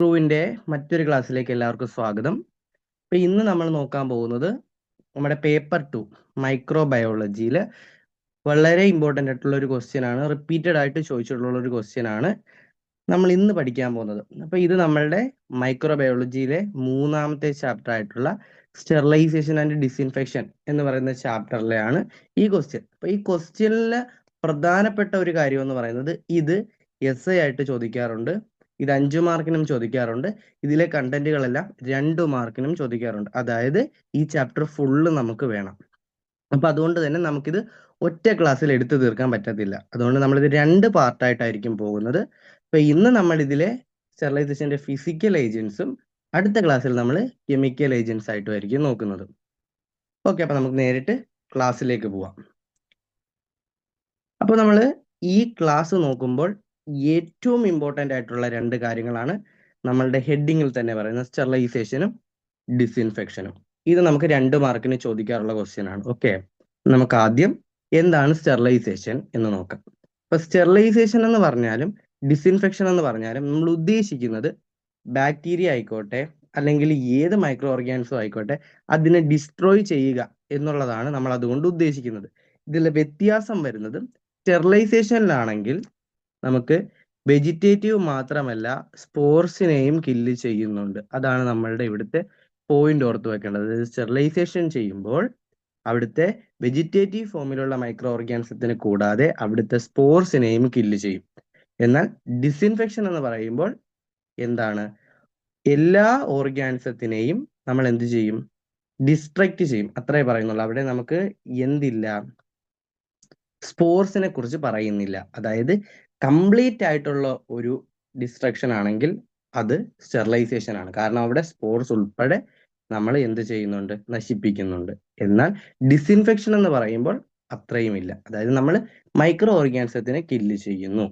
ട്രൂവിന്റെ മറ്റൊരു ക്ലാസ്സിലേക്ക് എല്ലാവർക്കും സ്വാഗതം. ഇപ്പൊ ഇന്ന് നമ്മൾ നോക്കാൻ പോകുന്നത് നമ്മുടെ പേപ്പർ 2 മൈക്രോബയോളജിയിൽ വളരെ ഇമ്പോർട്ടൻ്റ് ആയിട്ടുള്ള ഒരു ക്വസ്റ്റ്യൻ ആണ്. റിപ്പീറ്റഡ് ആയിട്ട് ചോദിച്ചിട്ടുള്ള ഒരു ക്വസ്റ്റ്യൻ ആണ് നമ്മൾ ഇന്ന് പഠിക്കാൻ പോകുന്നത്. അപ്പൊ ഇത് നമ്മളുടെ മൈക്രോബയോളജിയിലെ മൂന്നാമത്തെ ചാപ്റ്റർ ആയിട്ടുള്ള സ്റ്റെറിലൈസേഷൻ ആൻഡ് ഡിസിൻഫെക്ഷൻ എന്ന് പറയുന്ന ചാപ്റ്ററിലെയാണ് ഈ ക്വസ്റ്റ്യൻ. അപ്പൊ ഈ ക്വസ്റ്റ്യനിൽ പ്രധാനപ്പെട്ട ഒരു കാര്യം എന്ന് പറയുന്നത് ഇത് എസ് ആയിട്ട് ചോദിക്കാറുണ്ട്, ഇത് 5 മാർക്കിനും ചോദിക്കാറുണ്ട്, ഇതിലെ കണ്ടന്റുകളെല്ലാം 2 മാർക്കിനും ചോദിക്കാറുണ്ട്. അതായത് ഈ ചാപ്റ്റർ ഫുള്ള് നമുക്ക് വേണം. അപ്പൊ അതുകൊണ്ട് തന്നെ നമുക്കിത് ഒറ്റ ക്ലാസ്സിൽ എടുത്തു തീർക്കാൻ പറ്റത്തില്ല. അതുകൊണ്ട് നമ്മളിത് 2 പാർട്ടായിട്ടായിരിക്കും പോകുന്നത്. അപ്പൊ ഇന്ന് നമ്മൾ ഇതിലെ സ്റ്റെറിലൈസേഷന്റെ ഫിസിക്കൽ ഏജൻസും അടുത്ത ക്ലാസ്സിൽ നമ്മൾ കെമിക്കൽ ഏജൻസ് ആയിട്ടുമായിരിക്കും നോക്കുന്നത്. ഓക്കെ, അപ്പൊ നമുക്ക് നേരിട്ട് ക്ലാസ്സിലേക്ക് പോവാം. അപ്പോൾ നമ്മൾ ഈ ക്ലാസ് നോക്കുമ്പോൾ ഏറ്റവും ഇമ്പോർട്ടൻ്റ് ആയിട്ടുള്ള 2 കാര്യങ്ങളാണ് നമ്മളുടെ ഹെഡിങ്ങിൽ തന്നെ പറയുന്നത്, സ്റ്റെറിലൈസേഷനും ഡിസിൻഫെക്ഷനും. ഇത് നമുക്ക് 2 മാർക്കിന് ചോദിക്കാറുള്ള ക്വസ്റ്റ്യൻ ആണ്. ഓക്കെ, നമുക്ക് ആദ്യം എന്താണ് സ്റ്റെറിലൈസേഷൻ എന്ന് നോക്കാം. ഇപ്പൊ സ്റ്റെറിലൈസേഷൻ എന്ന് പറഞ്ഞാലും ഡിസിൻഫെക്ഷൻ എന്ന് പറഞ്ഞാലും നമ്മൾ ഉദ്ദേശിക്കുന്നത് ബാക്ടീരിയ ആയിക്കോട്ടെ അല്ലെങ്കിൽ ഏത് മൈക്രോ ഓർഗാനിസം ആയിക്കോട്ടെ അതിനെ ഡിസ്ട്രോയ് ചെയ്യുക എന്നുള്ളതാണ് നമ്മൾ അതുകൊണ്ട് ഉദ്ദേശിക്കുന്നത്. ഇതിൽ വ്യത്യാസം വരുന്നത് സ്റ്റെറിലൈസേഷനിലാണെങ്കിൽ നമുക്ക് വെജിറ്റേറ്റീവ് മാത്രമല്ല സ്പോർസിനെയും കില്ല് ചെയ്യുന്നുണ്ട്. അതാണ് നമ്മളുടെ ഇവിടുത്തെ പോയിന്റ് ഓർത്ത് വെക്കേണ്ടത്. സ്റ്റെറിലൈസേഷൻ ചെയ്യുമ്പോൾ അവിടുത്തെ വെജിറ്റേറ്റീവ് ഫോമിലുള്ള മൈക്രോ ഓർഗാനിസത്തിന് കൂടാതെ അവിടുത്തെ സ്പോർസിനെയും കില്ല് ചെയ്യും. എന്നാൽ ഡിസിൻഫെക്ഷൻ എന്ന് പറയുമ്പോൾ എന്താണ്, എല്ലാ ഓർഗാനിസത്തിനെയും നമ്മൾ എന്ത് ചെയ്യും, ഡിസ്ട്രക്റ്റ് ചെയ്യും, അത്രേ പറയുന്നുള്ളൂ. അവിടെ നമുക്ക് എന്തില്ല, സ്പോർസിനെ കുറിച്ച് പറയുന്നില്ല. അതായത് കംപ്ലീറ്റ് ആയിട്ടുള്ള ഒരു ഡിസ്ട്രക്ഷൻ ആണെങ്കിൽ അത് സ്റ്റെറിലൈസേഷൻ ആണ്. കാരണം അവിടെ സ്പോർസ് ഉൾപ്പെടെ നമ്മൾ എന്ത് ചെയ്യുന്നുണ്ട്, നശിപ്പിക്കുന്നുണ്ട്. എന്നാൽ ഡിസിൻഫെക്ഷൻ എന്ന് പറയുമ്പോൾ അത്രയും ഇല്ല. അതായത് നമ്മൾ മൈക്രോ ഓർഗാനിസത്തിനെ കില്ല് ചെയ്യുന്നു,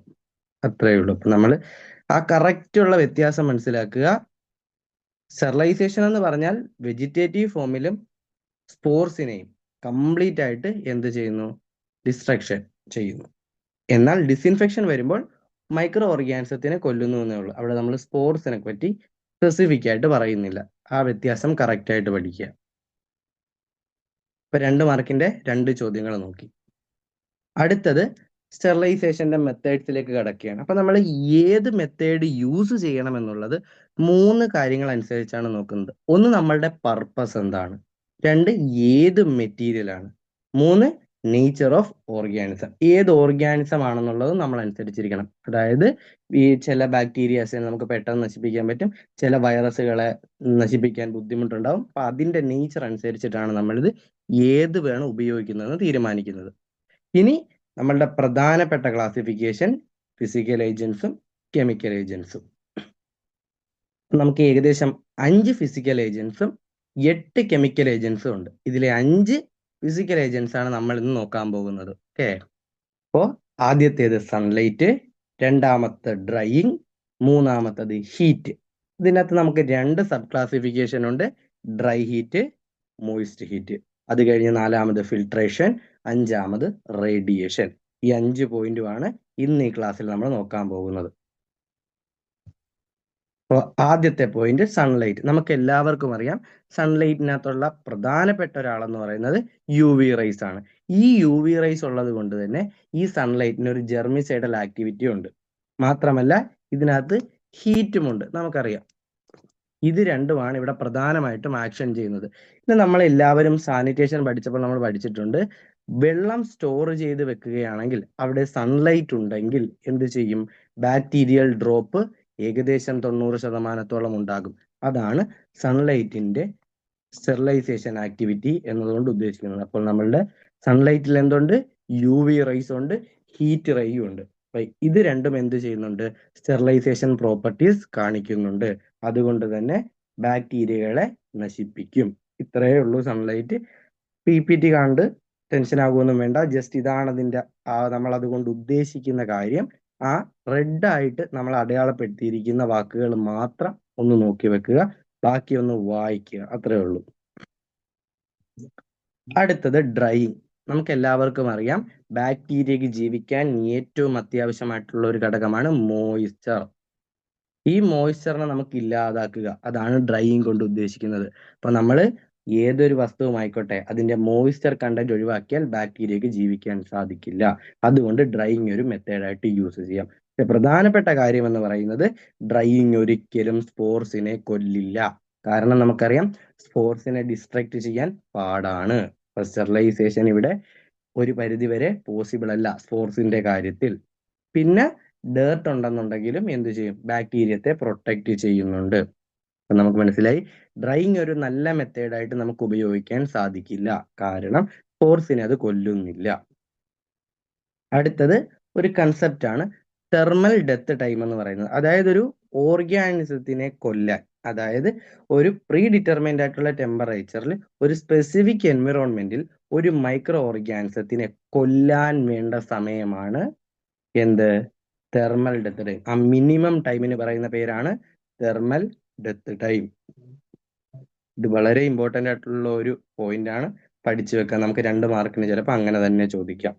അത്രയേ ഉള്ളൂ. അപ്പൊ നമ്മൾ ആ കറക്റ്റ് ഉള്ള വ്യത്യാസം മനസ്സിലാക്കുക. സ്റ്റെറിലൈസേഷൻ എന്ന് പറഞ്ഞാൽ വെജിറ്റേറ്റീവ് ഫോമിലും സ്പോർസിനെയും കംപ്ലീറ്റ് ആയിട്ട് എന്ത് ചെയ്യുന്നു, ഡിസ്ട്രക്ഷൻ ചെയ്യുന്നു. എന്നാൽ ഡിസിൻഫെക്ഷൻ വരുമ്പോൾ മൈക്രോ ഓർഗാനിസത്തിനെ കൊല്ലുന്നു എന്നേ ഉള്ളൂ. അവിടെ നമ്മൾ സ്പോർസിനെ പറ്റി സ്പെസിഫിക് ആയിട്ട് പറയുന്നില്ല. ആ വ്യത്യാസം കറക്റ്റ് ആയിട്ട് പഠിക്കുക. ഇപ്പൊ 2 മാർക്കിന്റെ 2 ചോദ്യങ്ങൾ നോക്കി. അടുത്തത് സ്റ്റെറിലൈസേഷന്റെ മെത്തേഡ്സിലേക്ക് കടക്കുകയാണ്. അപ്പൊ നമ്മൾ ഏത് മെത്തേഡ് യൂസ് ചെയ്യണം എന്നുള്ളത് 3 കാര്യങ്ങൾ അനുസരിച്ചാണ് നോക്കുന്നത്. ഒന്ന്, നമ്മളുടെ പർപ്പസ് എന്താണ്. 2, ഏത് മെറ്റീരിയൽ ആണ്. 3, നേച്ചർ ഓഫ് ഓർഗാനിസം. ഏത് ഓർഗാനിസം ആണെന്നുള്ളത് നമ്മൾ അനുസരിച്ചിരിക്കണം. അതായത് ഈ ചില ബാക്ടീരിയാസിനെ നമുക്ക് പെട്ടെന്ന് നശിപ്പിക്കാൻ പറ്റും, ചില വൈറസുകളെ നശിപ്പിക്കാൻ ബുദ്ധിമുട്ടുണ്ടാവും. അപ്പൊ അതിന്റെ നേച്ചർ അനുസരിച്ചിട്ടാണ് നമ്മളിത് ഏത് വേണം ഉപയോഗിക്കുന്നതെന്ന് തീരുമാനിക്കുന്നത്. ഇനി നമ്മളുടെ പ്രധാനപ്പെട്ട ക്ലാസിഫിക്കേഷൻ ഫിസിക്കൽ ഏജൻസും കെമിക്കൽ ഏജൻസും. നമുക്ക് ഏകദേശം 5 ഫിസിക്കൽ ഏജൻസും 8 കെമിക്കൽ ഏജൻസും ഉണ്ട്. ഇതിലെ 5 ഫിസിക്കൽ ഏജൻസ് ആണ് നമ്മൾ ഇന്ന് നോക്കാൻ പോകുന്നത്. ഓക്കെ, അപ്പോ ആദ്യത്തേത് സൺലൈറ്റ്, രണ്ടാമത്തെ ഡ്രൈയിങ്, മൂന്നാമത്തത് ഹീറ്റ്. ഇതിനകത്ത് നമുക്ക് 2 സബ് ക്ലാസിഫിക്കേഷൻ ഉണ്ട്, ഡ്രൈ ഹീറ്റ്, മോയിസ്റ്റ് ഹീറ്റ്. അത് കഴിഞ്ഞ് 4ാമത് ഫിൽട്രേഷൻ, 5ാമത് റേഡിയേഷൻ. ഈ 5 പോയിന്റുമാണ് ഇന്ന് ഈ ക്ലാസ്സിൽ നമ്മൾ നോക്കാൻ പോകുന്നത്. അപ്പോൾ ആദ്യത്തെ പോയിന്റ് സൺലൈറ്റ്. നമുക്ക് എല്ലാവർക്കും അറിയാം സൺലൈറ്റിനകത്തുള്ള പ്രധാനപ്പെട്ട ഒരാളെന്ന് പറയുന്നത് UV റൈസ് ആണ്. ഈ UV റൈസ് ഉള്ളത് കൊണ്ട് തന്നെ ഈ സൺലൈറ്റിന് ഒരു ജെർമിസൈഡൽ ആക്ടിവിറ്റി ഉണ്ട്. മാത്രമല്ല ഇതിനകത്ത് ഹീറ്റുമുണ്ട്, നമുക്കറിയാം. ഇത് രണ്ടുമാണ് ഇവിടെ പ്രധാനമായിട്ടും ആക്ഷൻ ചെയ്യുന്നത്. ഇത് നമ്മൾ എല്ലാവരും സാനിറ്റേഷൻ പഠിച്ചപ്പോൾ നമ്മൾ പഠിച്ചിട്ടുണ്ട്. വെള്ളം സ്റ്റോർ ചെയ്ത് വെക്കുകയാണെങ്കിൽ അവിടെ സൺലൈറ്റ് ഉണ്ടെങ്കിൽ എന്ത് ചെയ്യും, ബാക്ടീരിയൽ ഡ്രോപ്പ് ഏകദേശം 90% ഉണ്ടാകും. അതാണ് സൺലൈറ്റിന്റെ സ്റ്റെറിലൈസേഷൻ ആക്ടിവിറ്റി എന്നതുകൊണ്ട് ഉദ്ദേശിക്കുന്നത്. അപ്പോൾ നമ്മളുടെ സൺലൈറ്റിൽ എന്തുണ്ട്, UV റൈസ് ഉണ്ട്, ഹീറ്റ് റേയും ഉണ്ട്. അപ്പൊ ഇത് രണ്ടും എന്ത് ചെയ്യുന്നുണ്ട്, സ്റ്റെറിലൈസേഷൻ പ്രോപ്പർട്ടീസ് കാണിക്കുന്നുണ്ട്. അതുകൊണ്ട് തന്നെ ബാക്ടീരിയകളെ നശിപ്പിക്കും. ഇത്രയേ ഉള്ളൂ സൺലൈറ്റ്. PPT കണ്ട് ടെൻഷൻ ആകുമൊന്നും വേണ്ട. ജസ്റ്റ് ഇതാണ് അതിന്റെ നമ്മൾ അതുകൊണ്ട് ഉദ്ദേശിക്കുന്ന കാര്യം. ആ റെഡ് ആയിട്ട് നമ്മൾ അടയാളപ്പെടുത്തിയിരിക്കുന്ന വാക്കുകൾ മാത്രം ഒന്ന് നോക്കി വെക്കുക, ബാക്കി ഒന്ന് വായിക്കുക, അത്രേ ഉള്ളൂ. അടുത്തത് ഡ്രൈയിങ്. നമുക്ക് എല്ലാവർക്കും അറിയാം ബാക്ടീരിയക്ക് ജീവിക്കാൻ ഏറ്റവും അത്യാവശ്യമായിട്ടുള്ള ഒരു ഘടകമാണ് മോയിസ്ചർ. ഈ മോയ്സ്ചറിനെ നമുക്ക് ഇല്ലാതാക്കുക, അതാണ് ഡ്രൈയിങ് കൊണ്ട് ഉദ്ദേശിക്കുന്നത്. അപ്പൊ നമ്മൾ ഏതൊരു വസ്തുവുമായിക്കോട്ടെ അതിന്റെ മോയ്സ്ചർ കണ്ടന്റ് ഒഴിവാക്കിയാൽ ബാക്ടീരിയക്ക് ജീവിക്കാൻ സാധിക്കില്ല. അതുകൊണ്ട് ഡ്രൈയിങ് ഒരു മെത്തേഡായിട്ട് യൂസ് ചെയ്യാം. പക്ഷെ പ്രധാനപ്പെട്ട കാര്യം എന്ന് പറയുന്നത് ഡ്രൈയിങ് ഒരിക്കലും സ്പോർസിനെ കൊല്ലില്ല. കാരണം നമുക്കറിയാം സ്പോർസിനെ ഡിസ്ട്രക്ട് ചെയ്യാൻ പാടാണ്. സ്റ്റെറിലൈസേഷൻ ഇവിടെ ഒരു പരിധി വരെ പോസിബിൾ അല്ല സ്പോർസിന്റെ കാര്യത്തിൽ. പിന്നെ ഡേർട്ട് ഉണ്ടെന്നുണ്ടെങ്കിലും എന്ത് ചെയ്യും, ബാക്ടീരിയത്തെ പ്രൊട്ടക്ട് ചെയ്യുന്നുണ്ട്. അപ്പൊ നമുക്ക് മനസ്സിലായി ഡ്രൈയിങ് ഒരു നല്ല മെത്തേഡായിട്ട് നമുക്ക് ഉപയോഗിക്കാൻ സാധിക്കില്ല, കാരണം സ്പോർസിനെ അത് കൊല്ലുന്നില്ല. അടുത്തത് ഒരു കൺസെപ്റ്റ് ആണ് തെർമൽ ഡെത്ത് ടൈം എന്ന് പറയുന്നത്. അതായത് ഒരു ഓർഗാനിസത്തിനെ കൊല്ലാൻ, അതായത് ഒരു പ്രീ ഡിറ്റർമൈൻഡ് ആയിട്ടുള്ള ടെമ്പറേച്ചറിൽ ഒരു സ്പെസിഫിക് എൻവിറോൺമെന്റിൽ ഒരു മൈക്രോ ഓർഗാനിസത്തിനെ കൊല്ലാൻ വേണ്ട സമയമാണ് എന്ത്, തെർമൽ ഡെത്ത് ടൈം. ആ മിനിമം ടൈമിന് പറയുന്ന പേരാണ് തെർമൽ ഡെത്ത് ടൈം. ഇത് വളരെ ഇമ്പോർട്ടന്റ് ആയിട്ടുള്ള ഒരു പോയിന്റ് ആണ്, പഠിച്ചു വെക്കാൻ. നമുക്ക് 2 മാർക്കിന് ചിലപ്പോൾ അങ്ങനെ തന്നെ ചോദിക്കാം.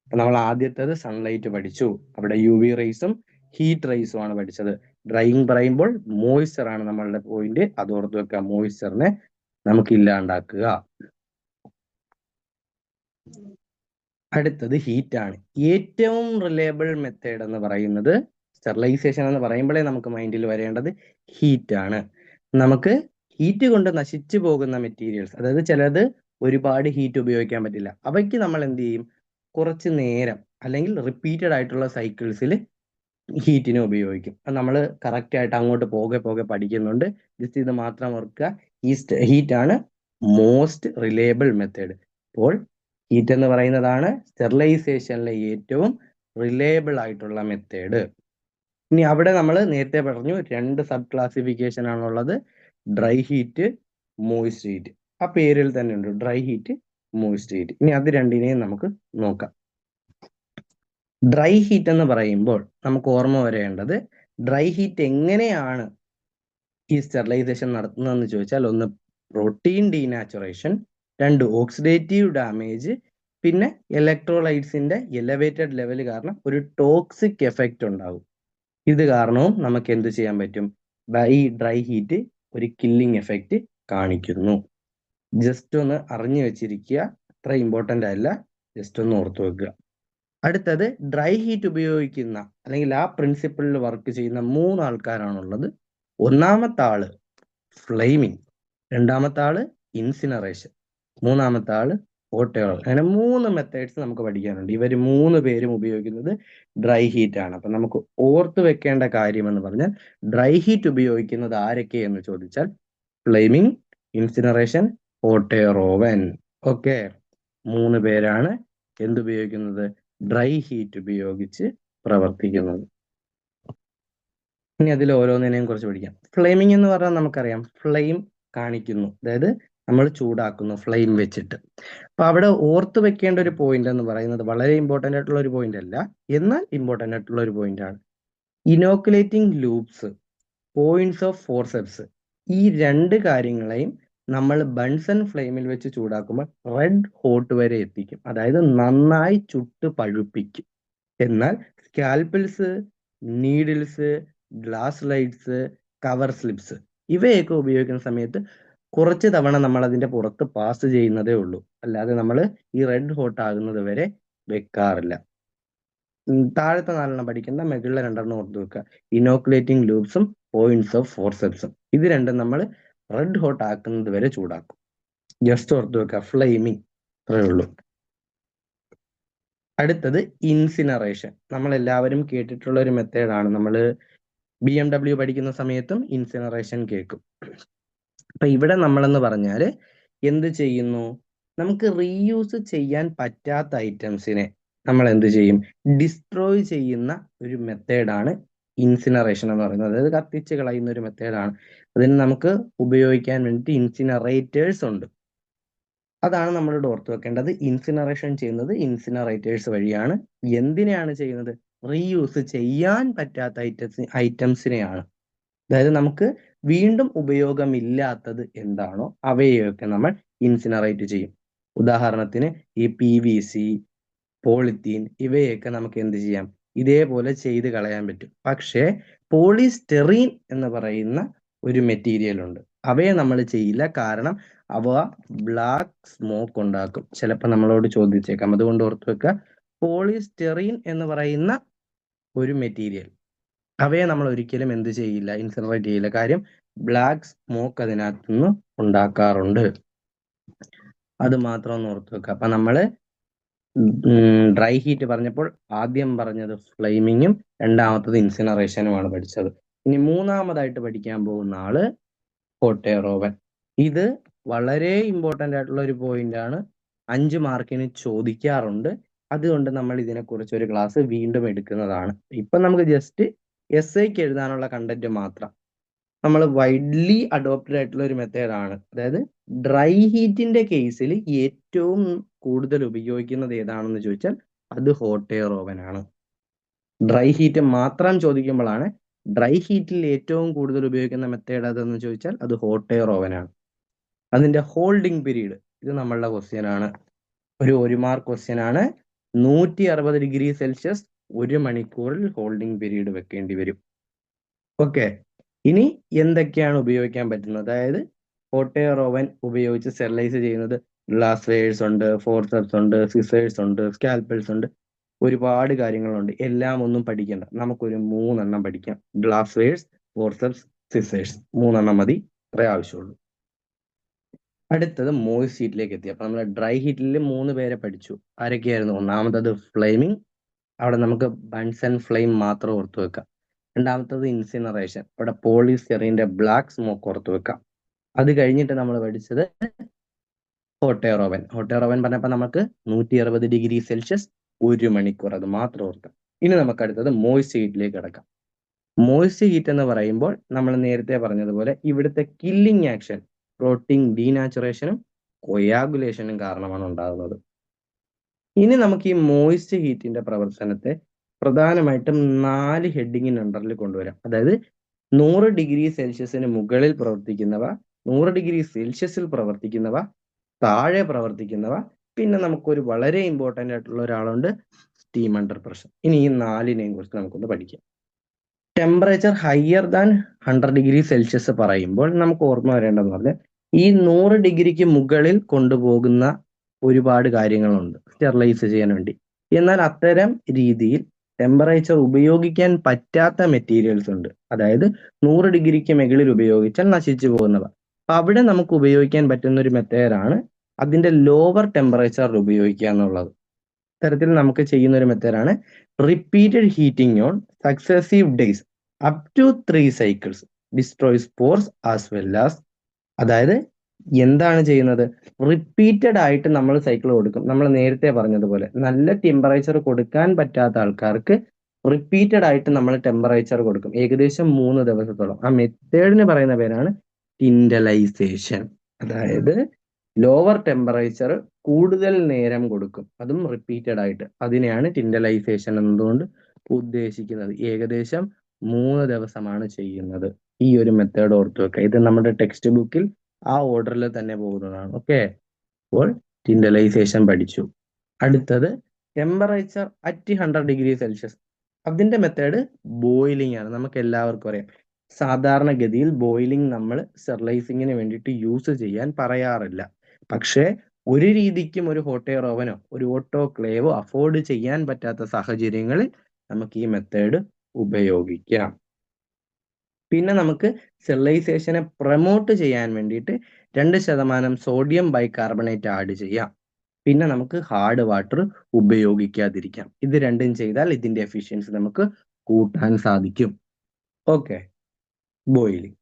അപ്പൊ നമ്മൾ ആദ്യത്തേത് സൺലൈറ്റ് പഠിച്ചു, അവിടെ യു വി റേസും ഹീറ്റ് റേസും ആണ് പഠിച്ചത്. ഡ്രൈയിങ് പറയുമ്പോൾ മോയ്സ്ചർ ആണ് നമ്മളുടെ പോയിന്റ്, അത് ഓർത്ത് വെക്കുക. മോയ്സ്ചറിനെ നമുക്ക് ഇല്ലാണ്ടാക്കുക. അടുത്തത് ഹീറ്റ് ആണ്. ഏറ്റവും റിലയബിൾ മെത്തേഡ് എന്ന് പറയുന്നത്, സ്റ്റെറിലൈസേഷൻ എന്ന് പറയുമ്പോഴേ നമുക്ക് മൈൻഡിൽ വരേണ്ടത് ഹീറ്റ് ആണ്. നമുക്ക് ഹീറ്റ് കൊണ്ട് നശിച്ചു പോകുന്ന മെറ്റീരിയൽസ്, അതായത് ചിലത് ഒരുപാട് ഹീറ്റ് ഉപയോഗിക്കാൻ പറ്റില്ല, അവയ്ക്ക് നമ്മൾ എന്ത് ചെയ്യും, കുറച്ച് നേരം അല്ലെങ്കിൽ റിപ്പീറ്റഡ് ആയിട്ടുള്ള സൈക്കിൾസിൽ ഹീറ്റിനെ ഉപയോഗിക്കും. അത് നമ്മൾ കറക്റ്റ് ആയിട്ട് അങ്ങോട്ട് പോകെ പോകെ പഠിക്കുന്നുണ്ട്. ജസ്റ്റ് ഇത് മാത്രം ഓർക്കുക, ഹീറ്റ് ആണ് മോസ്റ്റ് റിലയബിൾ മെത്തേഡ്. അപ്പോൾ ഹീറ്റ് എന്ന് പറയുന്നതാണ് സ്റ്റെറിലൈസേഷനിലെ ഏറ്റവും റിലയബിൾ ആയിട്ടുള്ള മെത്തേഡ്. ഇനി അവിടെ നമ്മൾ നേരത്തെ പറഞ്ഞു 2 സബ് ക്ലാസിഫിക്കേഷൻ ആണുള്ളത്, ഡ്രൈ ഹീറ്റ്, മോയിസ്റ്റ് ഹീറ്റ്. ആ പേരിൽ തന്നെ ഉണ്ട്, ഡ്രൈ ഹീറ്റ്, മോയിസ്റ്റ് ഹീറ്റ്. ഇനി അത് രണ്ടിനെയും നമുക്ക് നോക്കാം. ഡ്രൈ ഹീറ്റ് എന്ന് പറയുമ്പോൾ നമുക്ക് ഓർമ്മ വരേണ്ടത്, ഡ്രൈ ഹീറ്റ് എങ്ങനെയാണ് ഈ സ്റ്റെറിലൈസേഷൻ നടത്തുന്നതെന്ന് ചോദിച്ചാൽ, ഒന്ന് പ്രോട്ടീൻ ഡീനാച്ചുറേഷൻ, 2 ഓക്സിഡേറ്റീവ് ഡാമേജ്, പിന്നെ ഇലക്ട്രോലൈറ്റ്സിന്റെ എലവേറ്റഡ് ലെവൽ കാരണം ഒരു ടോക്സിക് എഫക്റ്റ് ഉണ്ടാകും. ഇത് കാരണവും നമുക്ക് എന്ത് ചെയ്യാൻ പറ്റും, ഈ ഡ്രൈ ഹീറ്റ് ഒരു കില്ലിംഗ് എഫക്റ്റ് കാണിക്കുന്നു. ജസ്റ്റ് ഒന്ന് അറിഞ്ഞു വെച്ചിരിക്കുക, അത്ര ഇമ്പോർട്ടൻ്റ് അല്ല, ജസ്റ്റ് ഒന്ന് ഓർത്തു വെക്കുക. അടുത്തത് ഡ്രൈ ഹീറ്റ് ഉപയോഗിക്കുന്ന അല്ലെങ്കിൽ ആ പ്രിൻസിപ്പിളിൽ വർക്ക് ചെയ്യുന്ന 3 ആൾക്കാരാണുള്ളത്. ഒന്നാമത്തെ ആള് ഫ്ലെയിമിങ്, രണ്ടാമത്തെ ആള് ഇൻസിനറേഷൻ, മൂന്നാമത്തെ ആള് ഹോട്ട് എയർ. അങ്ങനെ 3 മെത്തേഡ്സ് നമുക്ക് പഠിക്കാനുണ്ട്. ഇവർ 3 പേരും ഉപയോഗിക്കുന്നത് ഡ്രൈ ഹീറ്റ് ആണ്. അപ്പൊ നമുക്ക് ഓർത്ത് വെക്കേണ്ട കാര്യം എന്ന് പറഞ്ഞാൽ, ഡ്രൈ ഹീറ്റ് ഉപയോഗിക്കുന്നത് ആരൊക്കെ എന്ന് ചോദിച്ചാൽ flaming, incineration, hot air oven. Okay, 3 പേരാണ് എന്തുപയോഗിക്കുന്നത്, ഡ്രൈ ഹീറ്റ് ഉപയോഗിച്ച് പ്രവർത്തിക്കുന്നത്. ഇനി അതിൽ ഓരോന്നിനെയും കുറിച്ച് പഠിക്കാം. ഫ്ലെയിമിംഗ് എന്ന് പറഞ്ഞാൽ നമുക്കറിയാം, ഫ്ലെയിം കാണിക്കുന്നു, അതായത് നമ്മൾ ചൂടാക്കുന്നു ഫ്ലെയിം വെച്ചിട്ട്. അപ്പൊ അവിടെ ഓർത്ത് വെക്കേണ്ട ഒരു പോയിന്റ് എന്ന് പറയുന്നത് വളരെ ഇമ്പോർട്ടന്റ് ആയിട്ടുള്ള ഒരു പോയിന്റ് അല്ല, എന്നാൽ ഇമ്പോർട്ടന്റ് ആയിട്ടുള്ള ഒരു പോയിന്റ് ആണ്. ഇനോക്കുലേറ്റിംഗ് ലൂപ്സ്, പോയിന്റ്സ് ഓഫ് ഫോർസെപ്സ്, ഈ 2 കാര്യങ്ങളെയും നമ്മൾ ബൺസൺ ഫ്ലെയിമിൽ വെച്ച് ചൂടാക്കുമ്പോൾ റെഡ് ഹോട്ട് വരെ എത്തിക്കും, അതായത് നന്നായി ചുട്ട് പഴുപ്പിക്കും. എന്നാൽ scalpels, needles, glass slides, cover slips ഇവയൊക്കെ ഉപയോഗിക്കുന്ന സമയത്ത് കുറച്ച് തവണ നമ്മൾ അതിന്റെ പുറത്ത് പാസ് ചെയ്യുന്നതേ ഉള്ളൂ, അല്ലാതെ നമ്മൾ ഈ റെഡ് ഹോട്ട് ആകുന്നത് വരെ വെക്കാറില്ല. താഴത്തെ 4 പഠിക്കേണ്ട, മുകളിലെ 2 ഓർത്ത് വെക്കുക. ഇനോക്കുലേറ്റിംഗ് ലൂപ്സും പോയിന്റ്സ് ഓഫ് ഫോർസെപ്സും, ഇത് രണ്ടും നമ്മൾ റെഡ് ഹോട്ട് ആക്കുന്നത് വരെ ചൂടാക്കും. ജസ്റ്റ് ഓർത്ത് വെക്കുക, ഫ്ലെയിമിങ്, അത്രേ ഉള്ളൂ. അടുത്തത് ഇൻസിനറേഷൻ. നമ്മൾ എല്ലാവരും കേട്ടിട്ടുള്ള ഒരു മെത്തേഡാണ്. നമ്മൾ BMW പഠിക്കുന്ന സമയത്തും ഇൻസിനറേഷൻ കേൾക്കും. അപ്പൊ ഇവിടെ നമ്മളെന്ന് പറഞ്ഞാൽ എന്ത് ചെയ്യുന്നു, നമുക്ക് റീയൂസ് ചെയ്യാൻ പറ്റാത്ത ഐറ്റംസിനെ നമ്മൾ എന്ത് ചെയ്യും, ഡിസ്ട്രോയ് ചെയ്യുന്ന ഒരു മെത്തേഡാണ് ഇൻസിനറേഷൻ എന്ന് പറയുന്നത്. അതായത് കത്തിച്ച് കളയുന്ന ഒരു മെത്തേഡാണ്. അതിന് നമുക്ക് ഉപയോഗിക്കാൻ വേണ്ടിയിട്ട് ഇൻസിനറേറ്റേഴ്സ് ഉണ്ട്. അതാണ് നമ്മൾ ഓർത്ത് വെക്കേണ്ടത്. ഇൻസിനറേഷൻ ചെയ്യുന്നത് ഇൻസിനറേറ്റേഴ്സ് വഴിയാണ്. എന്തിനെയാണ് ചെയ്യുന്നത്, റീയൂസ് ചെയ്യാൻ പറ്റാത്ത ഐറ്റംസിനെയാണ്. അതായത് നമുക്ക് വീണ്ടും ഉപയോഗമില്ലാത്തത് എന്താണോ അവയൊക്കെ നമ്മൾ ഇൻസിനറേറ്റ് ചെയ്യും. ഉദാഹരണത്തിന് ഈ PVC, പോളിത്തീൻ ഇവയൊക്കെ നമുക്ക് എന്ത് ചെയ്യാം, ഇതേപോലെ ചെയ്ത് കളയാൻ പറ്റും. പക്ഷേ പോളിസ്റ്റെറീൻ എന്ന് പറയുന്ന ഒരു മെറ്റീരിയൽ ഉണ്ട്. അവയെ നമ്മൾ ചെയ്യില്ല, കാരണം അവ ബ്ലാക്ക് സ്മോക്ക് ഉണ്ടാക്കും. ചിലപ്പോൾ നമ്മളോട് ചോദിച്ചേക്കാം, അതുകൊണ്ട് ഓർത്ത് വെക്കുക. പോളിസ്റ്റെറീൻ എന്ന് പറയുന്ന ഒരു മെറ്റീരിയൽ, അവയെ നമ്മൾ ഒരിക്കലും എന്ത് ചെയ്യില്ല, ഇൻസിനറേറ്റ് ചെയ്യില്ല. കാര്യം ബ്ലാക്ക് സ്മോക്ക് അതിനകത്തുനിന്ന് ഉണ്ടാക്കാറുണ്ട്. അത് മാത്രം ഒന്ന് ഓർത്ത് വെക്കുക. അപ്പൊ നമ്മള് ഡ്രൈ ഹീറ്റ് പറഞ്ഞപ്പോൾ ആദ്യം പറഞ്ഞത് ഫ്ലെയിമിങ്ങും രണ്ടാമത്തത് ഇൻസിനറേഷനുമാണ് പഠിച്ചത്. ഇനി മൂന്നാമതായിട്ട് പഠിക്കാൻ പോകുന്ന ആള് ഹോട്ട് എയർ ഓവൻ. ഇത് വളരെ ഇമ്പോർട്ടൻ്റ് ആയിട്ടുള്ള ഒരു പോയിന്റ് ആണ്, 5 മാർക്കിന് ചോദിക്കാറുണ്ട്. അതുകൊണ്ട് നമ്മൾ ഇതിനെക്കുറിച്ച് ഒരു ക്ലാസ് വീണ്ടും എടുക്കുന്നതാണ്. ഇപ്പൊ നമുക്ക് ജസ്റ്റ് എസ്ഐക്ക് എഴുതാനുള്ള കണ്ടന്റ് മാത്രം. നമ്മൾ വൈഡ്ലി അഡോപ്റ്റഡ് ആയിട്ടുള്ള ഒരു മെത്തേഡാണ്. അതായത് ഡ്രൈ ഹീറ്റിന്റെ കേസിൽ ഏറ്റവും കൂടുതൽ ഉപയോഗിക്കുന്നത് ഏതാണെന്ന് ചോദിച്ചാൽ അത് ഹോട്ട് എയർ ഓവൻ ആണ്. ഡ്രൈ ഹീറ്റ് മാത്രം ചോദിക്കുമ്പോഴാണ് ഡ്രൈ ഹീറ്റിൽ ഏറ്റവും കൂടുതൽ ഉപയോഗിക്കുന്ന മെത്തേഡ് അതെന്ന് ചോദിച്ചാൽ അത് ഹോട്ട് എയർ ഓവൻ ആണ്. അതിന്റെ ഹോൾഡിംഗ് പീരീഡ്, ഇത് നമ്മളുടെ ക്വസ്റ്റ്യൻ ആണ്. ഒരു മാർക്ക് ക്വസ്റ്റ്യൻ ആണ്. 160 ഡിഗ്രി സെൽഷ്യസ് 1 മണിക്കൂറിൽ ഹോൾഡിംഗ് പീരീഡ് വെക്കേണ്ടി വരും. ഓക്കെ, ഇനി എന്തൊക്കെയാണ് ഉപയോഗിക്കാൻ പറ്റുന്നത്? അതായത് ഹോട്ട് എയർ ഓവൻ ഉപയോഗിച്ച് സ്റ്റെറിലൈസ് ചെയ്യുന്നത് ഗ്ലാസ് വെയേഴ്സ് ഉണ്ട്, ഫോർസെപ്സ് ഉണ്ട്, സിസേഴ്സ് ഉണ്ട്, സ്കാൽപ്പൽസ് ഉണ്ട്, ഒരുപാട് കാര്യങ്ങളുണ്ട്. എല്ലാം ഒന്നും പഠിക്കണ്ട, നമുക്കൊരു 3 എണ്ണം പഠിക്കാം. ഗ്ലാസ് വെയേഴ്സ്, ഫോർസെപ്സ്, സിസേഴ്സ്, 3 എണ്ണം മതി, അത്രേ ആവശ്യമുള്ളൂ. അടുത്തത് മോയ്സ്റ്റ് ഹീറ്റിലേക്ക് എത്തി. അപ്പൊ നമ്മൾ ഡ്രൈ ഹീറ്റിൽ 3 പേരെ പഠിച്ചു. ആരൊക്കെയായിരുന്നു? ഒന്നാമത്തത് ഫ്ലെയിമിംഗ്, അവിടെ നമുക്ക് ബൺസൺ ഫ്ലെയിം മാത്രം ഓർത്തു വെക്കാം. രണ്ടാമത്തത് ഇൻസിനറേഷൻ, അവിടെ പോളിസ്റ്റെറീന്റെ ബ്ലാക്ക് സ്മോക്ക് ഓർത്തു വെക്കാം. അത് കഴിഞ്ഞിട്ട് നമ്മൾ പഠിച്ചത് hot air oven. Hot air oven പറഞ്ഞപ്പോൾ നമുക്ക് 160 ഡിഗ്രി സെൽഷ്യസ് 1 മണിക്കൂർ, അത് മാത്രം ഓർക്കാം. ഇനി നമുക്ക് അടുത്തത് മോയ്സ്റ്റ് ഹീറ്റിലേക്ക് കിടക്കാം. മോയ്സ്റ്റ് ഹീറ്റ് എന്ന് പറയുമ്പോൾ നമ്മൾ നേരത്തെ പറഞ്ഞതുപോലെ ഇവിടുത്തെ കില്ലിംഗ് ആക്ഷൻ പ്രോട്ടീൻ ഡീനാച്ചുറേഷനും കൊയാഗുലേഷനും കാരണമാണ് ഉണ്ടാകുന്നത്. ഇനി നമുക്ക് ഈ മോയ്സ്റ്റ് ഹീറ്റിന്റെ പ്രവർത്തനത്തെ പ്രധാനമായിട്ടും 4 ഹെഡിങ്ങിന് അണ്ടറിൽ കൊണ്ടുവരാം. അതായത് 100 ഡിഗ്രി സെൽഷ്യസിന് മുകളിൽ പ്രവർത്തിക്കുന്നവ, 100 ഡിഗ്രി സെൽഷ്യസിൽ പ്രവർത്തിക്കുന്നവ, താഴെ പ്രവർത്തിക്കുന്നവ, പിന്നെ നമുക്കൊരു വളരെ ഇമ്പോർട്ടൻ്റ് ആയിട്ടുള്ള ഒരാളുണ്ട്, സ്റ്റീം അണ്ടർ പ്രഷർ. ഇനി ഈ 4നെയും കുറിച്ച് നമുക്കൊന്ന് പഠിക്കാം. Temperature higher than 100 degree Celsius പറയുമ്പോൾ നമുക്ക് ഓർമ്മ വരേണ്ടതെന്ന് പറഞ്ഞാൽ ഈ 100 ഡിഗ്രിക്ക് മുകളിൽ കൊണ്ടുപോകുന്ന ഒരുപാട് കാര്യങ്ങളുണ്ട് സ്റ്റെറിലൈസ് ചെയ്യാൻ വേണ്ടി. എന്നാൽ അത്തരം രീതിയിൽ ടെമ്പറേച്ചർ ഉപയോഗിക്കാൻ പറ്റാത്ത മെറ്റീരിയൽസ് ഉണ്ട്. അതായത് 100 ഡിഗ്രിക്ക് മുകളിൽ ഉപയോഗിച്ചാൽ നശിച്ചു പോകുന്നവ. അപ്പൊ അവിടെ നമുക്ക് ഉപയോഗിക്കാൻ പറ്റുന്ന ഒരു മെത്തേഡാണ് അതിന്റെ ലോവർ ടെമ്പറേച്ചറിൽ ഉപയോഗിക്കുക എന്നുള്ളത്. ഇത്തരത്തിൽ നമുക്ക് ചെയ്യുന്ന ഒരു മെത്തേഡാണ് repeated heating on successive days up to 3 cycles destroys pores as well as. അതായത് എന്താണ് ചെയ്യുന്നത്? റിപ്പീറ്റഡ് ആയിട്ട് നമ്മൾ സൈക്കിൾ കൊടുക്കും. നമ്മൾ നേരത്തെ പറഞ്ഞതുപോലെ നല്ല ടെമ്പറേച്ചർ കൊടുക്കാൻ പറ്റാത്ത ആൾക്കാർക്ക് റിപ്പീറ്റഡ് ആയിട്ട് നമ്മൾ ടെമ്പറേച്ചർ കൊടുക്കും, ഏകദേശം 3 ദിവസത്തോളം. ആ മെത്തേഡിന് പറയുന്ന പേരാണ് ടിൻഡലൈസേഷൻ. അതായത് ലോവർ ടെമ്പറേച്ചർ കൂടുതൽ നേരം കൊടുക്കും, അതും റിപ്പീറ്റഡ് ആയിട്ട്. അതിനെയാണ് ടിൻഡലൈസേഷൻ എന്നതുകൊണ്ട് ഉദ്ദേശിക്കുന്നത്. ഏകദേശം 3 ദിവസമാണ് ചെയ്യുന്നത്. ഈ ഒരു മെത്തേഡ് ഓർത്തു വെക്കുക. ഇത് നമ്മുടെ ടെക്സ്റ്റ് ബുക്കിൽ ആ ഓർഡറിൽ തന്നെ പോകുന്നതാണ്. ഓക്കെ, അപ്പോൾ ടിൻഡലൈസേഷൻ പഠിച്ചു. അടുത്തത് ടെമ്പറേച്ചർ അറ്റ് 100 ഡിഗ്രി സെൽഷ്യസ്. അതിന്റെ മെത്തേഡ് ബോയിലിംഗ് ആണ്. നമുക്ക് എല്ലാവർക്കും അറിയാം, സാധാരണഗതിയിൽ ബോയിലിംഗ് നമ്മൾ സ്റ്റെറിലൈസിങ്ങിന് വേണ്ടിയിട്ട് യൂസ് ചെയ്യാൻ പറയാറില്ല. പക്ഷേ ഒരു രീതിക്കും ഒരു ഹോട്ട് എയർ ഓവനോ ഒരു ഓട്ടോക്ലേവോ അഫോർഡ് ചെയ്യാൻ പറ്റാത്ത സാഹചര്യങ്ങളിൽ നമുക്ക് ഈ മെത്തേഡ് ഉപയോഗിക്കാം. പിന്നെ നമുക്ക് സ്റ്റെറിലൈസേഷനെ പ്രൊമോട്ട് ചെയ്യാൻ വേണ്ടിയിട്ട് 2% സോഡിയം ബൈകാർബണേറ്റ് ആഡ് ചെയ്യാം. പിന്നെ നമുക്ക് ഹാർഡ് വാട്ടർ ഉപയോഗിക്കാതിരിക്കാം. ഇത് രണ്ടും ചെയ്താൽ ഇതിന്റെ എഫിഷ്യൻസി നമുക്ക് കൂട്ടാൻ സാധിക്കും. Okay, boiling.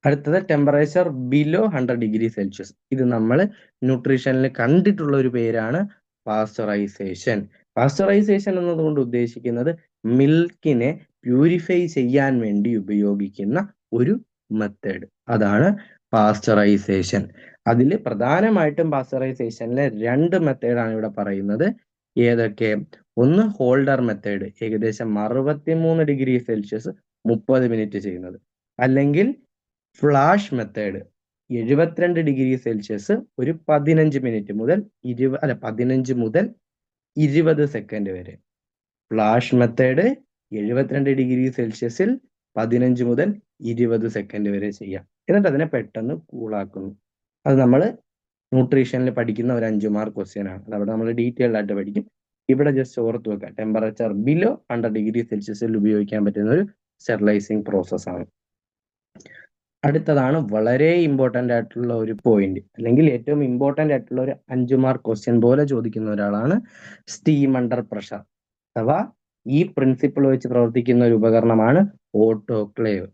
അടുത്തത് ടെമ്പറേച്ചർ ബിലോ 100 ഡിഗ്രി സെൽഷ്യസ്. ഇത് നമ്മൾ ന്യൂട്രീഷനിൽ കണ്ടിട്ടുള്ള ഒരു പേരാണ് പാസ്ചറൈസേഷൻ. പാസ്ചറൈസേഷൻ എന്നതുകൊണ്ട് ഉദ്ദേശിക്കുന്നത് മിൽക്കിനെ പ്യൂരിഫൈ ചെയ്യാൻ വേണ്ടി ഉപയോഗിക്കുന്ന ഒരു മെത്തേഡ്, അതാണ് പാസ്ചറൈസേഷൻ. അതിൽ പ്രധാനമായിട്ടും പാസ്ചറൈസേഷനിലെ 2 മെത്തേഡാണ് ഇവിടെ പറയുന്നത്. ഏതൊക്കെ? ഒന്ന് ഹോൾഡർ മെത്തേഡ്, ഏകദേശം 63 ഡിഗ്രി സെൽഷ്യസ് 30 മിനിറ്റ് ചെയ്യുന്നത്. അല്ലെങ്കിൽ ഫ്ലാഷ് മെത്തേഡ്, 72 ഡിഗ്രി സെൽഷ്യസ് ഒരു 15 മിനിറ്റ് മുതൽ 15 മുതൽ 20 സെക്കൻഡ് വരെ. ഫ്ലാഷ് മെത്തേഡ് 72°C 15 മുതൽ 20 സെക്കൻഡ് വരെ ചെയ്യാം. എന്നിട്ട് അതിനെ പെട്ടെന്ന് കൂളാക്കുന്നു. അത് നമ്മൾ ന്യൂട്രീഷനിൽ പഠിക്കുന്ന ഒരു 5 മാർക്ക് ക്വസ്റ്റ്യൻ ആണ്. അതവിടെ നമ്മൾ ഡീറ്റെയിൽഡ് ആയിട്ട് പഠിക്കും. ഇവിടെ ജസ്റ്റ് ഓർത്ത് വെക്കുക, ടെമ്പറേച്ചർ ബിലോ 100°C ഉപയോഗിക്കാൻ പറ്റുന്ന ഒരു സ്റ്റെറിലൈസിങ് പ്രോസസ്സാണ്. അടുത്തതാണ് വളരെ ഇമ്പോർട്ടൻ്റ് ആയിട്ടുള്ള ഒരു പോയിന്റ്, അല്ലെങ്കിൽ ഏറ്റവും ഇമ്പോർട്ടൻ്റ് ആയിട്ടുള്ള ഒരു 5 മാർക്ക് ക്വസ്റ്റ്യൻ പോലെ ചോദിക്കുന്ന ഒരാളാണ് സ്റ്റീം അണ്ടർ പ്രഷർ, അഥവാ ഈ പ്രിൻസിപ്പിൾ വെച്ച് പ്രവർത്തിക്കുന്ന ഒരു ഉപകരണമാണ് ഓട്ടോക്ലേവ്.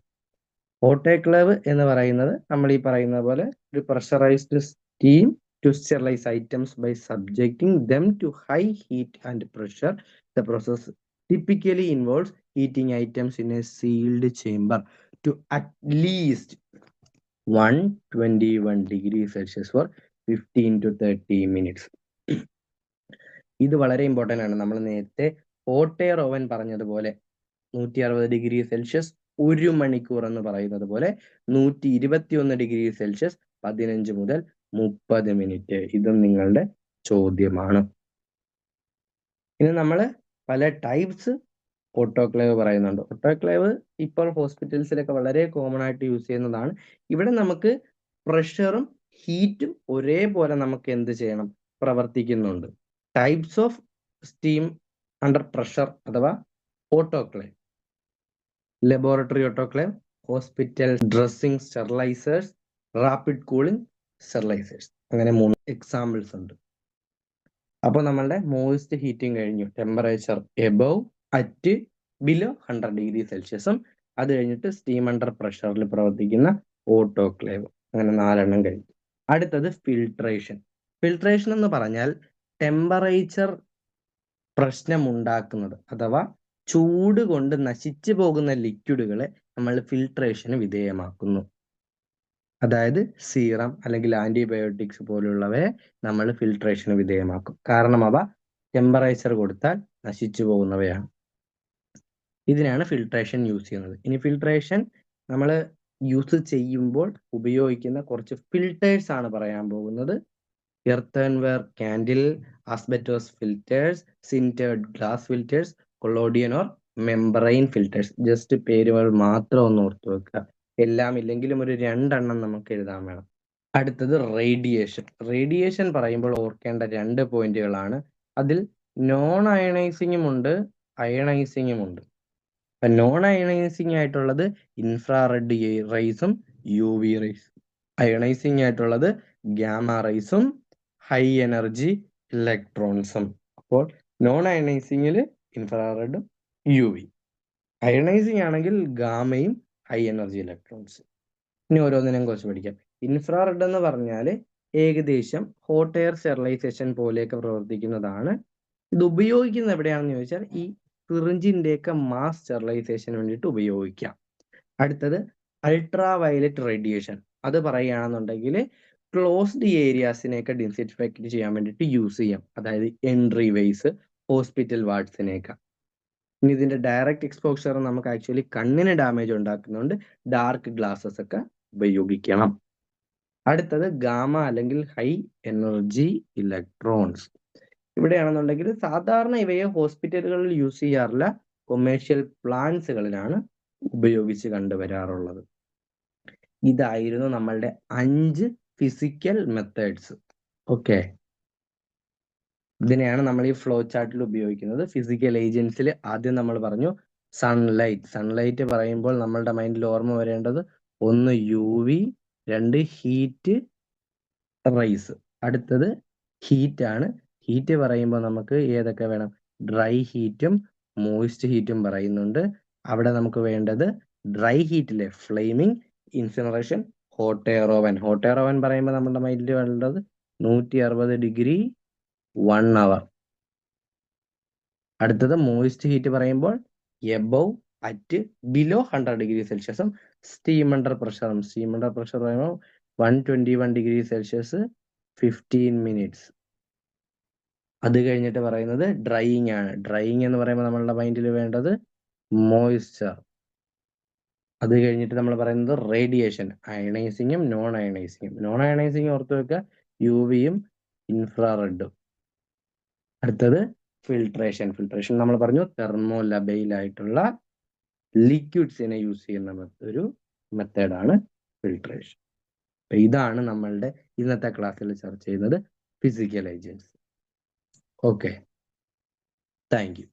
ഓട്ടോക്ലേവ് എന്ന് പറയുന്നത് നമ്മൾ ഈ പറയുന്ന പോലെ ഒരു pressurised steam to sterilize items by subjecting them to high heat and pressure. The process typically involves heating items in a sealed chamber to at least 121°C for 15 to 30 minutes. ഇത് വളരെ important ആണ്. നമ്മൾ നേരത്തെ hot air oven പറഞ്ഞതുപോലെ 160°C 1 മണിക്കൂർ എന്ന് പറയുന്നത് പോലെ 121°C 15 മുതൽ 30 മിനിറ്റ്. ഇതും നിങ്ങളുടെ ചോദ്യമാണ്. ഇനി നമ്മൾ പല ടൈപ്സ് ഓട്ടോക്ലേവ് പറയുന്നുണ്ട്. ഓട്ടോക്ലേവ് ഇപ്പോൾ ഹോസ്പിറ്റൽസിലൊക്കെ വളരെ കോമൺ ആയിട്ട് യൂസ് ചെയ്യുന്നതാണ്. ഇവിടെ നമുക്ക് പ്രഷറും ഹീറ്റും ഒരേപോലെ നമുക്ക് എന്ത് ചെയ്യണം, പ്രവർത്തിക്കുന്നുണ്ട്. Types of steam under pressure അഥവാ autoclave: laboratory autoclave, hospital dressing sterilisers, rapid cooling sterilisers. അങ്ങനെ 3 എക്സാമ്പിൾസ് ഉണ്ട്. അപ്പോൾ നമ്മളുടെ മോയിസ്റ്റ് ഹീറ്റിംഗ് കഴിഞ്ഞു, temperature above at below 100°C, അത് കഴിഞ്ഞിട്ട് സ്റ്റീം അണ്ടർ പ്രഷറിൽ പ്രവർത്തിക്കുന്ന ഓട്ടോക്ലേവ്. അങ്ങനെ 4 എണ്ണം കഴിഞ്ഞു. അടുത്തത് ഫിൽട്രേഷൻ. ഫിൽട്രേഷൻ എന്ന് പറഞ്ഞാൽ ടെമ്പറേച്ചർ പ്രശ്നമുണ്ടാക്കുന്നത് അഥവാ ചൂട് കൊണ്ട് നശിച്ചു പോകുന്ന ലിക്വിഡുകളെ നമ്മൾ ഫിൽട്രേഷന് വിധേയമാക്കുന്നു. അതായത് സീറം അല്ലെങ്കിൽ ആന്റിബയോട്ടിക്സ് പോലുള്ളവയെ നമ്മൾ ഫിൽട്രേഷന് വിധേയമാക്കും. കാരണം അവ ടെമ്പറേച്ചർ കൊടുത്താൽ നശിച്ചു പോകുന്നവയാണ്. ഇതിനാണ് ഫിൽട്രേഷൻ യൂസ് ചെയ്യുന്നത്. ഇനി ഫിൽട്രേഷൻ നമ്മൾ യൂസ് ചെയ്യുമ്പോൾ ഉപയോഗിക്കുന്ന കുറച്ച് ഫിൽറ്റേഴ്സ് ആണ് പറയാൻ പോകുന്നത്. Earthenware candle, asbestos filters, sintered glass filters, collodion or membrane filters. Just പേരുകൾ മാത്രം ഒന്ന് ഓർത്തു വെക്കുക. എല്ലാം ഇല്ലെങ്കിലും ഒരു 2 എണ്ണം നമുക്ക് എഴുതാൻ വേണം. അടുത്തത് റേഡിയേഷൻ. റേഡിയേഷൻ പറയുമ്പോൾ ഓർക്കേണ്ട 2 പോയിന്റുകളാണ്. അതിൽ നോൺ അയണൈസിങ്ങും ഉണ്ട്, അയണൈസിങ്ങും ഉണ്ട്. അപ്പം നോൺ അയണൈസിങ് ആയിട്ടുള്ളത് ഇൻഫ്രാറെഡ് റേസും യു വി റേസും. അയണൈസിങ് ആയിട്ടുള്ളത് ഗാമ റേസും ഹൈ എനർജി ഇലക്ട്രോൺസും. അപ്പോൾ നോൺ അയണൈസിങ്ങിൽ ഇൻഫ്രാറെഡും യു വി, അയണൈസിങ് ആണെങ്കിൽ ഗാമയും ഹൈ എനർജി ഇലക്ട്രോൺസ്. ഇനി ഓരോന്നിനും കുറിച്ച് പഠിക്കാം. ഇൻഫ്രാറെഡ് എന്ന് പറഞ്ഞാൽ ഏകദേശം ഹോട്ട് എയർ സ്റ്റെറിലൈസേഷൻ പോലെയൊക്കെ പ്രവർത്തിക്കുന്നതാണ്. ഇത് ഉപയോഗിക്കുന്നത് എവിടെയാണെന്ന് ചോദിച്ചാൽ ഈ സിറിഞ്ചിൻ്റെയൊക്കെ മാസ് സ്റ്റെറിലൈസേഷന് വേണ്ടിയിട്ട് ഉപയോഗിക്കാം. അടുത്തത് അൾട്രാ വയലറ്റ് റേഡിയേഷൻ. അത് പറയുകയാണെന്നുണ്ടെങ്കിൽ ക്ലോസ്ഡ് ഏരിയാസിനെയൊക്കെ ഡിസിൻഫെക്റ്റ് ചെയ്യാൻ വേണ്ടിയിട്ട് യൂസ് ചെയ്യാം. അതായത് എൻട്രി വേസ്, ഹോസ്പിറ്റൽ വാർഡ്സിനെയൊക്കെ. ഇനി ഇതിന്റെ ഡയറക്റ്റ് എക്സ്പോഷർ നമുക്ക് ആക്ച്വലി കണ്ണിന് ഡാമേജ് ഉണ്ടാക്കുന്നുണ്ട്. ഡാർക്ക് ഗ്ലാസസ് ഒക്കെ ഉപയോഗിക്കണം. അടുത്തത് ഗാമ അല്ലെങ്കിൽ ഹൈ എനർജി ഇലക്ട്രോൺസ്. ഇവിടെയാണെന്നുണ്ടെങ്കിൽ സാധാരണ ഇവയെ ഹോസ്പിറ്റലുകളിൽ യൂസ് ചെയ്യാറില്ല, കൊമേഴ്ഷ്യൽ പ്ലാന്റ്സുകളിലാണ് ഉപയോഗിച്ച് കണ്ടുവരാറുള്ളത്. ഇതായിരുന്നു നമ്മളുടെ 5 ഫിസിക്കൽ മെത്തേഡ്സ്. ഓക്കെ, ഇതിനെയാണ് നമ്മൾ ഈ ഫ്ലോ ചാർട്ടിൽ ഉപയോഗിക്കുന്നത്. ഫിസിക്കൽ ഏജൻസിൽ ആദ്യം നമ്മൾ പറഞ്ഞു സൺലൈറ്റ്. സൺലൈറ്റ് പറയുമ്പോൾ നമ്മളുടെ മൈൻഡിൽ ഓർമ്മ വരേണ്ടത് 1 UV, 2 ഹീറ്റ് റൈസ്. അടുത്തത് ഹീറ്റ് ആണ്. ഹീറ്റ് പറയുമ്പോൾ നമുക്ക് ഏതൊക്കെ വേണം, ഡ്രൈ ഹീറ്റും മോയിസ്റ്റ് ഹീറ്റും പറയുന്നുണ്ട്. അവിടെ നമുക്ക് വേണ്ടത് ഡ്രൈ ഹീറ്റിലെ flaming, incineration, hot air oven. Hot air oven പറയുമ്പോൾ നമ്മുടെ മൈൻഡിൽ വേണ്ടത് 160° 1 hour. അടുത്തത് മോയിസ്റ്റ് ഹീറ്റ് പറയുമ്പോൾ above at below 100°C steam under പ്രഷറും. സ്റ്റീം അണ്ടർ പ്രഷർ പറയുമ്പോൾ 121°C 15 minutes. അത് കഴിഞ്ഞിട്ട് പറയുന്നത് ഡ്രൈയിങ് ആണ്. ഡ്രൈയിങ് എന്ന് പറയുമ്പോൾ നമ്മളുടെ മൈൻഡിൽ വേണ്ടത് മോയിസ്ചർ. അത് കഴിഞ്ഞിട്ട് നമ്മൾ പറയുന്നത് റേഡിയേഷൻ, അയണൈസിങ്ങും നോൺ അയണൈസിങ്ങും. നോൺ അയണൈസിങ് ഓർത്ത് വെക്കുക, യു വിയും ഇൻഫ്രാറെഡും. അടുത്തത് ഫിൽട്രേഷൻ നമ്മൾ പറഞ്ഞു തെർമോലബൈൽ ആയിട്ടുള്ള ലിക്വിഡ്സിനെ യൂസ് ചെയ്യുന്ന ഒരു മെത്തേഡാണ് ഫിൽട്രേഷൻ. അപ്പൊ ഇതാണ് നമ്മളുടെ ഇന്നത്തെ ക്ലാസ്സിൽ ചർച്ച ചെയ്യുന്നത് physical agents. Okay, thank you.